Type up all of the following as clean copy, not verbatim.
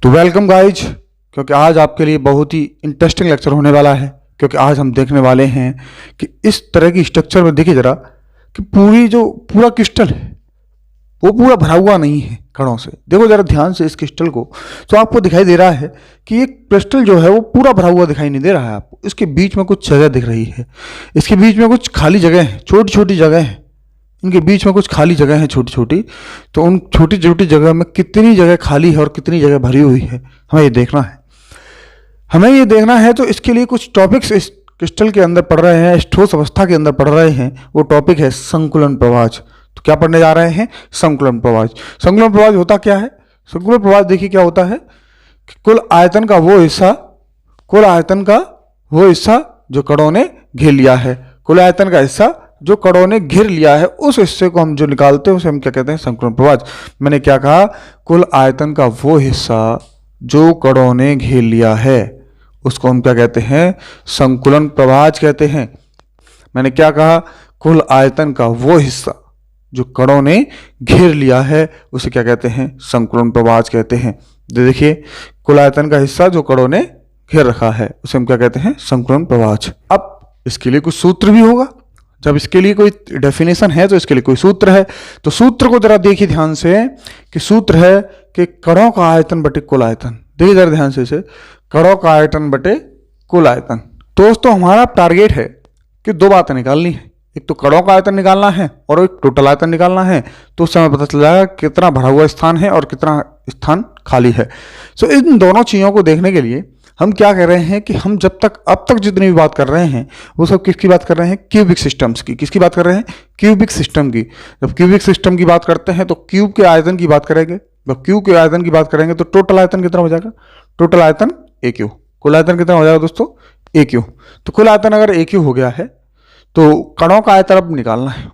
तो welcome guys, क्योंकि आज आपके लिए बहुत ही इंटरेस्टिंग लेक्चर होने वाला है। क्योंकि आज हम देखने वाले हैं कि इस तरह की स्ट्रक्चर में देखिए ज़रा कि पूरा क्रिस्टल है वो पूरा भरा हुआ नहीं है कणों से। देखो ज़रा ध्यान से इस क्रिस्टल को, तो आपको दिखाई दे रहा है कि ये क्रिस्टल जो है वो पूरा भरा हुआ दिखाई नहीं दे रहा है आपको। इसके बीच में कुछ जगह दिख रही है, इसके बीच में कुछ खाली जगह है, छोटी छोटी जगह है, इनके बीच में कुछ खाली जगह है छोटी छोटी। तो उन छोटी छोटी जगह में कितनी जगह खाली है और कितनी जगह भरी हुई है हमें ये देखना है। तो इसके लिए कुछ टॉपिक्स इस क्रिस्टल के अंदर पढ़ रहे हैं, इस ठोस अवस्था के अंदर पढ़ रहे हैं। वो टॉपिक है संकुलन प्रवाज। तो क्या पढ़ने जा रहे हैं? संकुलन प्रवाज। संकुलन प्रवाज होता क्या है? संकुलन प्रवाज देखिए क्या होता है कि कुल आयतन का वो हिस्सा जो कणों ने घेर लिया है, कुल आयतन का हिस्सा जो कणों ने घेर लिया है, उस हिस्से को हम जो निकालते हैं उसे हम क्या कहते हैं? संकुलन प्रवाज। मैंने क्या कहा? कुल आयतन का वो हिस्सा जो कणों ने घेर लिया है उसको हम क्या कहते हैं? संकुलन प्रवाज कहते हैं। मैंने क्या कहा? कुल आयतन का वो हिस्सा जो कणों ने घेर लिया है उसे क्या कहते हैं? संकुलन प्रवाज कहते हैं। देखिए, कुल आयतन का हिस्सा जो कणों ने घेर रखा है उसे हम क्या कहते हैं? संकुलन प्रवाज। अब इसके लिए कुछ सूत्र भी होगा। जब इसके लिए कोई डेफिनेशन है तो इसके लिए कोई सूत्र है। तो सूत्र को जरा देखिए ध्यान से कि सूत्र है कि कणों का आयतन बटे कुल आयतन। देखिए जरा ध्यान से इसे, कणों का आयतन बटे कुल आयतन। दोस्तों हमारा टारगेट है कि दो बातें निकालनी है, एक तो कणों का आयतन निकालना है और एक टोटल आयतन निकालना है। तो उस समय पता चल जाएगा कितना भरा हुआ स्थान है और कितना स्थान खाली है। सो इन दोनों चीज़ों को देखने के लिए हम क्या कर रहे हैं कि हम अब तक जितनी भी बात कर रहे हैं वो सब किसकी बात कर रहे हैं? क्यूबिक सिस्टम्स की। किसकी बात कर रहे हैं? क्यूबिक सिस्टम की। जब क्यूबिक सिस्टम की बात करते हैं तो क्यूब के आयतन की बात करेंगे। जब क्यूब के आयतन की बात करेंगे तो टोटल आयतन कितना हो जाएगा? टोटल आयतन ए क्यू। कुल आयतन कितना हो जाएगा दोस्तों? ए क्यू। तो कुल आयतन अगर ए क्यू हो गया है तो कणों का आयतन अब निकालना है।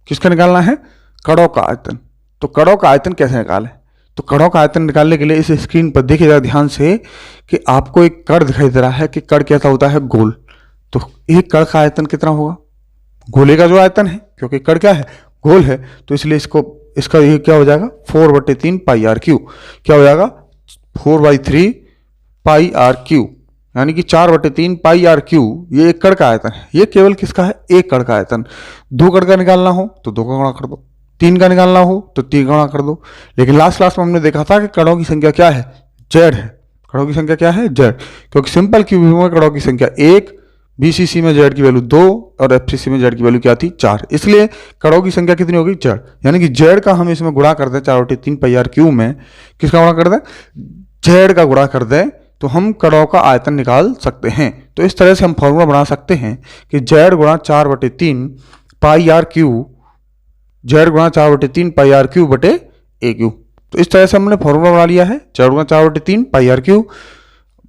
किसका निकालना है? कणों का आयतन। तो कणों का आयतन कैसे निकालें? तो कणों का आयतन निकालने के लिए इस स्क्रीन पर देखिए जरा ध्यान से कि आपको एक कण दिखाई दे रहा है कि कण कैसा होता है? गोल। तो एक कण का आयतन कितना होगा? गोले का जो आयतन है, क्योंकि कण क्या है? गोल है, तो इसलिए इसका ये क्या हो जाएगा? 4/3 पाई आर क्यू। क्या हो जाएगा? 4/3 पाई आर क्यू, यानी कि 4/3 पाई आर क्यू। ये एक कण का आयतन है। ये केवल किसका है? एक कण का आयतन। दो कण का निकालना हो तो दो का गुणा कर दो, तीन का निकालना हो तो तीन गुणा कर दो। लेकिन लास्ट क्लास में हमने देखा था कि कणों की संख्या क्या है? जेड है। कणों की संख्या क्या है? जेड। क्योंकि सिंपल क्यूबिक में कणों की संख्या 1, बीसीसी में जेड की वैल्यू 2 और एफसीसी में जेड की वैल्यू क्या थी? 4। इसलिए कणों की संख्या कितनी होगी? जेड। यानी कि जेड का हम इसमें गुणा कर दें 4/3 पाई आर क्यू में। किसका गुणा कर दें? जेड का गुणा कर दें तो हम कणों का आयतन निकाल सकते हैं। तो इस तरह से हम फॉर्मूला बना सकते हैं कि जेड गुणा 4/3 पाई आर क्यू, जेड गुणा 4/3 पाई आर क्यू बटे ए क्यू। तो इस तरह से हमने फॉर्मूला बना लिया है, जेड गुणा 4/3 pi R Q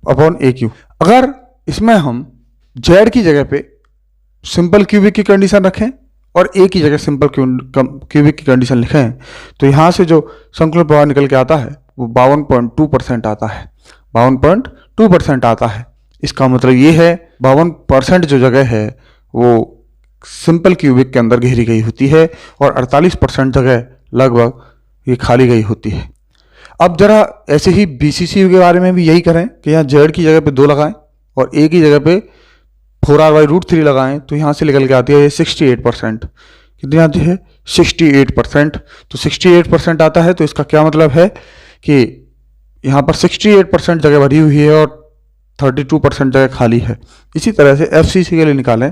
upon A Q. अगर इसमें हम जेड की जगह पे सिंपल क्यूबिक की कंडीशन रखें और ए की जगह सिंपल क्यूबिक की कंडीशन लिखें तो यहाँ से जो संकुलन प्रवाह निकल के आता है वो 52.2% आता है। 52.2% आता है। इसका मतलब ये है 52% जो जगह है वो सिंपल क्यूबिक के अंदर घेरी गई होती है और 48% जगह लगभग ये खाली गई होती है। अब जरा ऐसे ही बीसीसी के बारे में भी यही करें कि यहाँ जेड की जगह पे 2 लगाएं और ए की जगह पे 4r/√3 लगाएं तो यहाँ से निकल के आती है 68%। कितनी आती है? 68%। तो 68% आता है, तो इसका क्या मतलब है कि यहाँ पर 68% जगह भरी हुई है और 32% जगह खाली है। इसी तरह से एफसीसी के लिए निकालें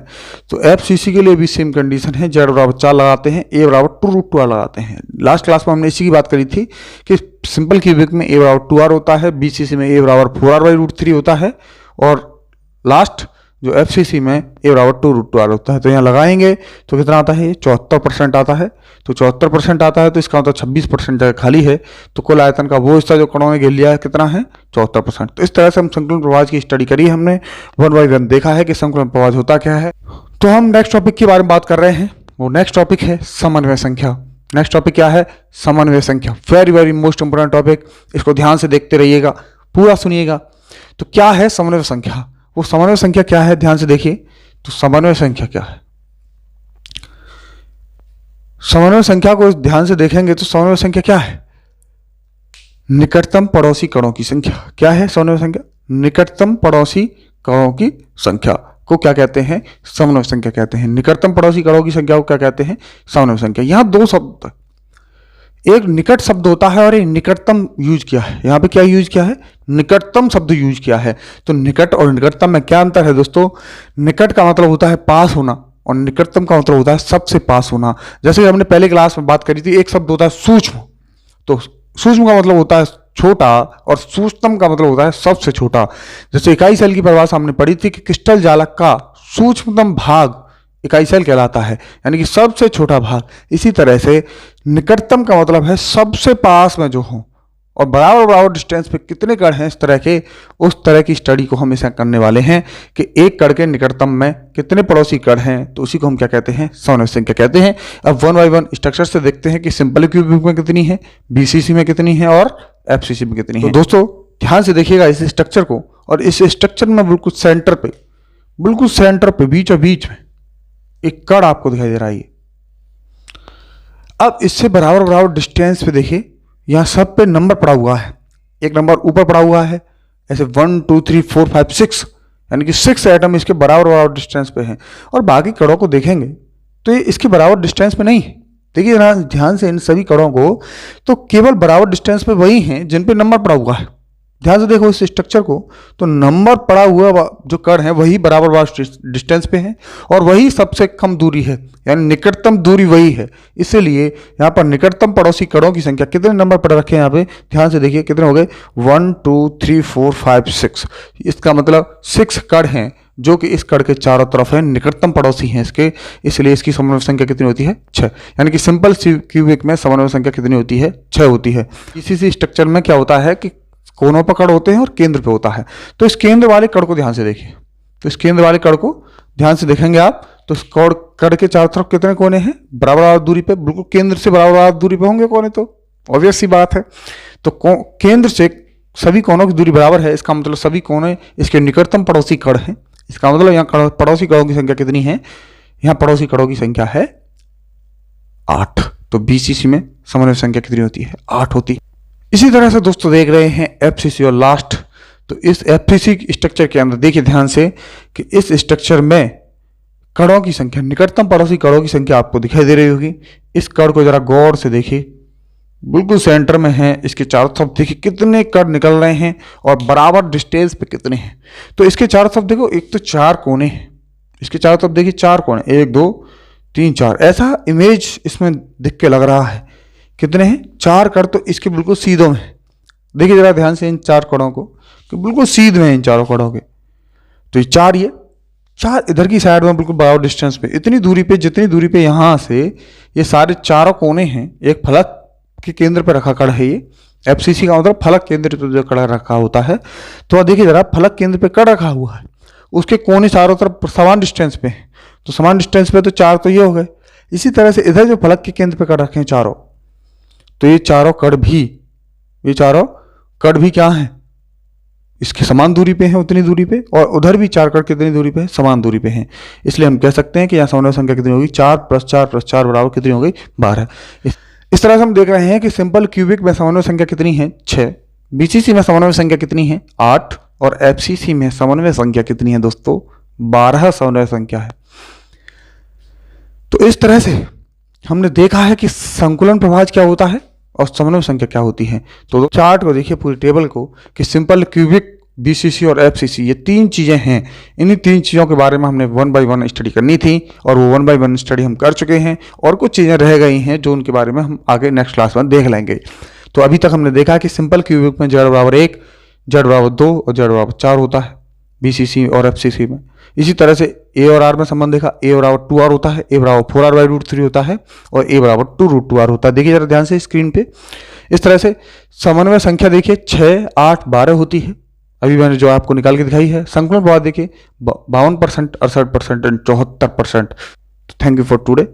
तो एफसीसी के लिए भी सेम कंडीशन है। जेड बराबर 4 लगाते हैं, ए बराबर 2√2r लगाते हैं। लास्ट क्लास में हमने इसी की बात करी थी कि सिंपल क्यूबिक में ए बराबर 2r होता है, बीसीसी में ए बराबर 4r/√3 होता है और लास्ट जो एफसीसी में ए बराबर 2√2r होता है। तो यहाँ लगाएंगे तो कितना आता है? 74% आता है। तो 74% आता है तो इसका मतलब 26% जगह खाली है। तो कुल आयतन का वो हिस्सा जो कणों ने घेर लिया है कितना है? 74%। तो इस तरह से हम संकुलन प्रवाज की स्टडी करी हमने, 1 बाय 1 देखा है कि संकुलन प्रवाज होता क्या है। तो हम नेक्स्ट टॉपिक के बारे में बात कर रहे हैं। वो नेक्स्ट टॉपिक है समन्वय संख्या। नेक्स्ट टॉपिक क्या है? समन्वय संख्या। Very very most important topic. इसको ध्यान से देखते रहिएगा, पूरा सुनिएगा। तो क्या है समन्वय संख्या? वो समन्वय संख्या क्या है? ध्यान से देखिए। तो समन्वय संख्या क्या है? समन्वय संख्या को ध्यान से देखेंगे तो समन्वय संख्या क्या है? निकटतम पड़ोसी कणों की संख्या क्या है? समन्वय संख्या। निकटतम पड़ोसी कणों की संख्या को क्या कहते हैं? समन्वय संख्या कहते हैं। निकटतम पड़ोसी कणों की संख्या को क्या कहते हैं? समन्वय संख्या। यहाँ दो शब्द, एक निकट शब्द होता है और एक निकटतम यूज किया है। यहाँ पे क्या यूज किया है? निकटतम शब्द यूज किया है। तो निकट और निकटतम में क्या अंतर है दोस्तों? निकट का मतलब होता है पास होना और निकटतम का मतलब होता है सबसे पास होना। जैसे हमने पहले क्लास में बात करी थी, एक शब्द होता है सूक्ष्म, तो सूक्ष्म का मतलब होता है छोटा और सूक्ष्मतम का मतलब होता है सबसे छोटा। जैसे इकाई सेल की परिभाषा हमने पढ़ी थी कि क्रिस्टल जालक का सूक्ष्मतम भाग इकाई सेल कहलाता है, यानी कि सबसे छोटा भाग। इसी तरह से निकटतम का मतलब है सबसे पास में जो हो, और बराबर बराबर डिस्टेंस पे कितने कण हैं इस तरह के, उस तरह की स्टडी को हम इसे करने वाले हैं कि एक कण के निकटतम में कितने पड़ोसी कण हैं, तो उसी को हम क्या कहते हैं? समन्वय संख्या कहते हैं। अब वन बाय वन स्ट्रक्चर से देखते हैं कि सिंपल क्यूबिक में कितनी है, बीसीसी में कितनी है और एफसीसी में कितनी है। तो दोस्तों ध्यान से देखिएगा इस स्ट्रक्चर को, और इस स्ट्रक्चर में बिल्कुल सेंटर पे बीचों बीच में एक कण आपको दिखाई दे रहा है। अब इससे बराबर बराबर डिस्टेंस पे देखिए, यहाँ सब पे नंबर पड़ा हुआ है, एक नंबर ऊपर पड़ा हुआ है, ऐसे 1 2 3 4 5 6, यानी कि 6 एटम इसके बराबर बराबर डिस्टेंस पे हैं। और बाकी कणों को देखेंगे तो ये इसके बराबर डिस्टेंस पे नहीं है। देखिए जरा ध्यान से इन सभी कणों को, तो केवल बराबर डिस्टेंस पे वही हैं जिन पे नंबर पड़ा हुआ है। ध्यान से देखो इस स्ट्रक्चर को, तो नंबर पड़ा हुआ जो कण है वही बराबर बराबर डिस्टेंस पे है और वही सबसे कम दूरी है, यानी निकटतम दूरी वही है। इसलिए यहाँ पर निकटतम पड़ोसी कणों की संख्या, कितने नंबर पड़ रखे हैं यहाँ पे, ध्यान से देखिए कितने हो गए, 1 2 3 4 5 6। इसका मतलब 6 कण हैं जो कि इस कण के चारों तरफ है, निकटतम पड़ोसी हैं इसके। इसलिए इसकी समन्वय संख्या कितनी होती है? 6। यानी कि सिंपल क्यूबिक में समन्वय संख्या कितनी होती है? 6 होती है। इसी स्ट्रक्चर में क्या होता है कि कोनों पर कण होते हैं और केंद्र पे होता है। तो इस केंद्र वाले कण को ध्यान से देखिए, तो इस केंद्र वाले कण को ध्यान से देखेंगे आप, तो इस कण के चारों तरफ कितने कोने हैं? बराबर बराबर दूरी पे, बिल्कुल केंद्र से बराबर बराबर दूरी पे होंगे कोने, तो ऑब्वियस सी बात है। तो केंद्र से सभी कोनों की दूरी बराबर है, इसका मतलब सभी कोने इसके निकटतम पड़ोसी कण हैं। इसका मतलब यहाँ पड़ोसी कणों की संख्या कितनी है? यहाँ पड़ोसी कणों की संख्या है 8। तो बीसीसी में समन्वय संख्या कितनी होती है? 8 होती है। इसी तरह से दोस्तों देख रहे हैं एफसीसी और लास्ट। तो इस एफसीसी स्ट्रक्चर के अंदर देखिए ध्यान से कि इस स्ट्रक्चर में कणों की संख्या, निकटतम पड़ोसी कणों की संख्या आपको दिखाई दे रही होगी। इस कण को जरा गौर से देखिए, बिल्कुल सेंटर में है, इसके चारों तरफ देखिए कितने कण निकल रहे हैं और बराबर डिस्टेंस पे कितने हैं। तो इसके चारों तरफ देखो, एक तो 4 कोने हैं, इसके चारों तरफ देखिए 4 कोने, 1 2 3 4, ऐसा इमेज इसमें दिख के लग रहा है। कितने हैं? 4 कण तो इसके बिल्कुल सीधों में। देखिए जरा ध्यान से इन 4 कणों को, कि बिल्कुल सीध में इन चारों कणों के। तो ये 4 इधर की साइड में बिल्कुल बराबर डिस्टेंस पे, इतनी दूरी पे, जितनी दूरी पे यहाँ से ये सारे चारों कोने हैं, एक फलक के केंद्र पे रखा कण है ये। एफसीसी का मतलब फलक केंद्र पे जो कण रखा होता है। तो देखिए जरा, फलक केंद्र पे कण रखा हुआ है, उसके कोने चारों तरफ समान डिस्टेंस पे है। तो समान डिस्टेंस पे तो 4 तो ये हो गए। इसी तरह से इधर जो फलक के केंद्र पे कण रखे हैं चारों, तो ये चारों कण भी क्या हैं? इसके समान दूरी पे हैं, उतनी दूरी पे, और उधर भी 4 कण कितनी दूरी पे है? समान दूरी पे हैं। इसलिए हम कह सकते हैं कि यहाँ समन्वय संख्या कितनी होगी? 4 + 4 + 4 बराबर कितनी हो गई? 12। इस तरह से हम देख रहे हैं कि सिंपल क्यूबिक में समन्वय संख्या कितनी है? 6। बीसीसी में समन्वय संख्या कितनी है? 8। और एफसीसी में समन्वय संख्या कितनी है दोस्तों? 12 समन्वय संख्या है। तो इस तरह से हमने देखा है कि संकुलन प्रभाज क्या होता है और समन्वय संख्या क्या होती है। तो चार्ट को देखिए, पूरी टेबल को, कि सिंपल क्यूबिक, बीसीसी और एफसीसी ये 3 चीज़ें हैं। इन्हीं 3 चीज़ों के बारे में हमने 1 बाय 1 स्टडी करनी थी और वो 1 बाय 1 स्टडी हम कर चुके हैं, और कुछ चीज़ें रह गई हैं जो उनके बारे में हम आगे नेक्स्ट क्लास में देख लेंगे। तो अभी तक हमने देखा कि सिंपल क्यूबिक में Z=1, Z=2 और Z=4 होता है बीसीसी और एफसीसी में। इसी तरह से A और R में संबंध देखा, A=2R होता है, A=4R/√3 होता है और A=2√2R होता है। देखिए जरा ध्यान से स्क्रीन पे, इस तरह से समन्वय संख्या देखिए 6, 8, 12 होती है। अभी मैंने जो आपको निकाल के दिखाई है। संकुलन प्रभाव देखिए 52%, 68% and 74%। Thank you for today.